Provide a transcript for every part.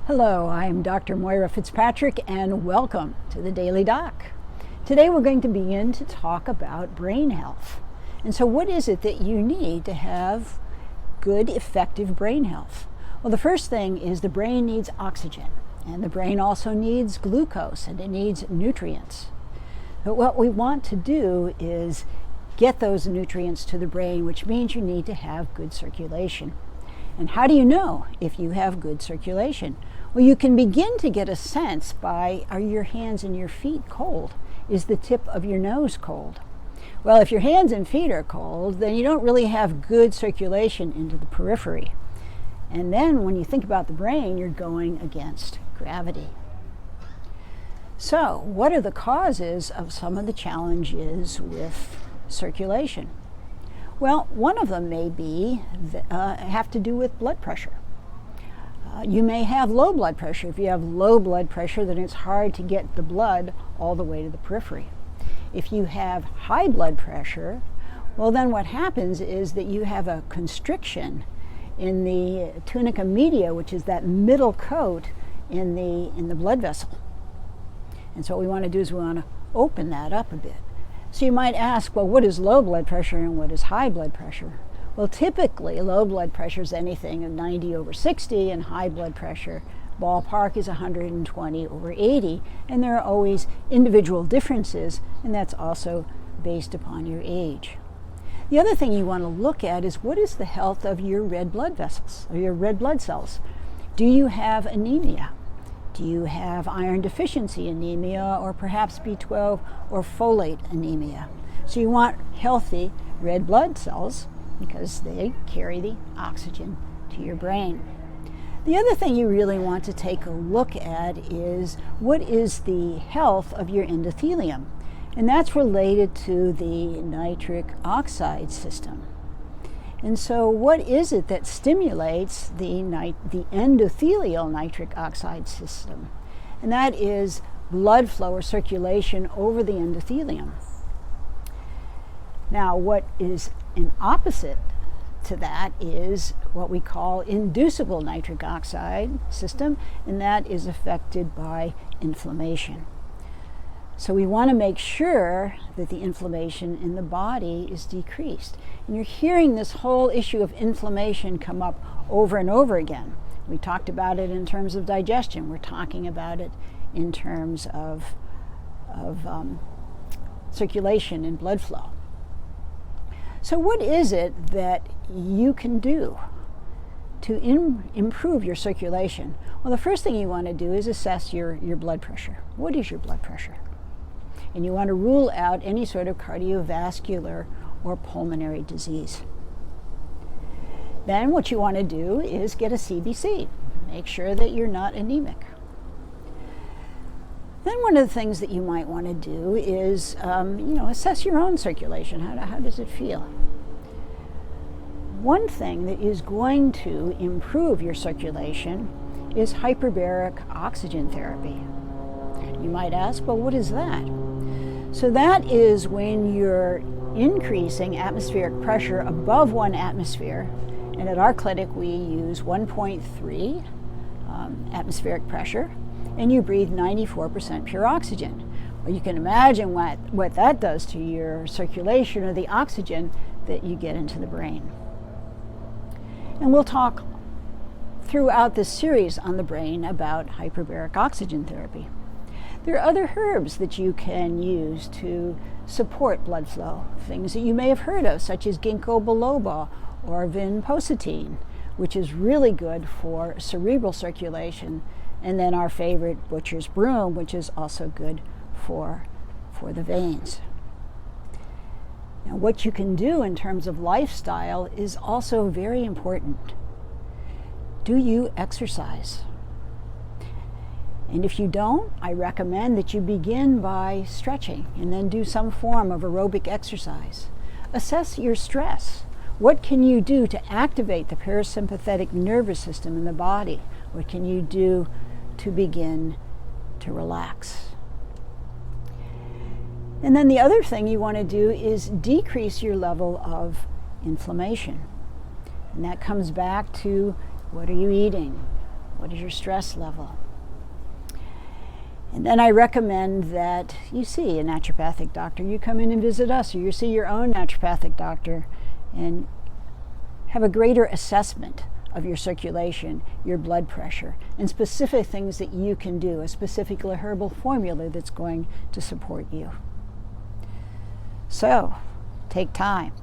Hello, I'm Dr. Moira Fitzpatrick and welcome to the Daily Doc. Today we're going to begin to talk about brain health. And so what is it that you need to have good, effective brain health? Well, the first thing is the brain needs oxygen, and the brain also needs glucose, and it needs nutrients. But what we want to do is get those nutrients to the brain, which means you need to have good circulation. And how do you know if you have good circulation? Well, you can begin to get a sense by, are your hands and your feet cold? Is the tip of your nose cold? Well, if your hands and feet are cold, then you don't really have good circulation into the periphery. And then when you think about the brain, you're going against gravity. So, what are the causes of some of the challenges with circulation? Well, one of them may be have to do with blood pressure. You may have low blood pressure. If you have low blood pressure, then it's hard to get the blood all the way to the periphery. If you have high blood pressure, well, then what happens is that you have a constriction in the tunica media, which is that middle coat in the blood vessel. And so what we want to do is we want to open that up a bit. So you might ask, well, what is low blood pressure and what is high blood pressure? Well, typically low blood pressure is anything of 90/60, and high blood pressure ballpark is 120/80, and there are always individual differences, and that's also based upon your age. The other thing you want to look at is what is the health of your red blood vessels, or your red blood cells. Do you have anemia? Do you have iron deficiency anemia, or perhaps B12 or folate anemia? So you want healthy red blood cells because they carry the oxygen to your brain. The other thing you really want to take a look at is what is the health of your endothelium, and that's related to the nitric oxide system. And so what is it that stimulates the endothelial nitric oxide system? And that is blood flow or circulation over the endothelium. Now, what is an opposite to that is what we call inducible nitric oxide system, and that is affected by inflammation. So we want to make sure that the inflammation in the body is decreased. And you're hearing this whole issue of inflammation come up over and over again. We talked about it in terms of digestion. We're talking about it in terms of circulation and blood flow. So what is it that you can do to improve your circulation? Well, the first thing you want to do is assess your blood pressure. What is your blood pressure? And you want to rule out any sort of cardiovascular or pulmonary disease. Then what you want to do is get a CBC. Make sure that you're not anemic. Then one of the things that you might want to do is assess your own circulation. How does it feel? One thing that is going to improve your circulation is hyperbaric oxygen therapy. You might ask, well, what is that? So that is when you're increasing atmospheric pressure above 1 atmosphere, and at our clinic we use 1.3 atmospheric pressure, and you breathe 94% pure oxygen. Well, you can imagine what that does to your circulation or the oxygen that you get into the brain. And we'll talk throughout this series on the brain about hyperbaric oxygen therapy. There are other herbs that you can use to support blood flow, things that you may have heard of, such as ginkgo biloba or vinpocetine, which is really good for cerebral circulation, and then our favorite butcher's broom, which is also good for the veins. Now, what you can do in terms of lifestyle is also very important. Do you exercise? And if you don't, I recommend that you begin by stretching and then do some form of aerobic exercise. Assess your stress. What can you do to activate the parasympathetic nervous system in the body? What can you do to begin to relax? And then the other thing you want to do is decrease your level of inflammation. And that comes back to what are you eating? What is your stress level? And then I recommend that you see a naturopathic doctor. You come in and visit us, or you see your own naturopathic doctor and have a greater assessment of your circulation, your blood pressure, and specific things that you can do, a specific herbal formula that's going to support you. So, take time,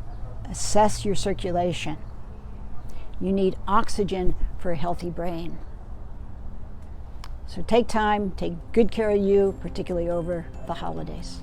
assess your circulation. You need oxygen for a healthy brain. So take time, take good care of you, particularly over the holidays.